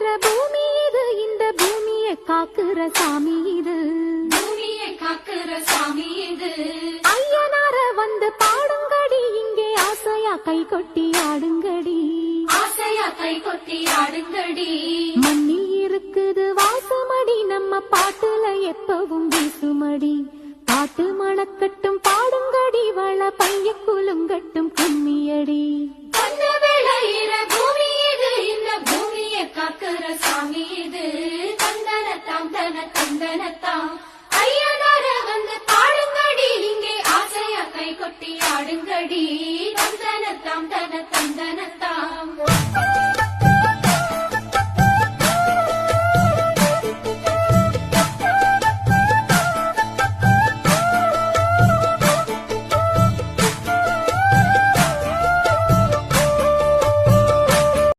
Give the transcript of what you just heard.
விளையிற பூமி இது, இந்த பூமியை காக்குற சாமி இது, பூமியை காக்குற சாமி இது. ஐயனார வந்து பாடுங்கடி, இங்கே ஆசையா கை கொட்டி ஆடுங்கடி, ஆசையா கை கொட்டி ஆடுங்கடி. மண்ணில் இருக்குது வாசமடி, நம்ம பாட்டுல எப்பவும் வீசுமடி, பாட்டு மணக்கட்டும் பாடுங்கடி, வள பைய குலுங்கட்டும் கும்மியடி. பொண்ணு விளையிற பூமி இது, இந்த பூமியை காக்குற சாமி இது. தந்தனத்தாம் தன தந்தனத்தாம் ஐயனார வந்து பாடுங்கடி, இங்கே ஆசையா கை கொட்டி ஆடுங்கடி. தந்தனத்தாம் தன தந்தனத்தாம்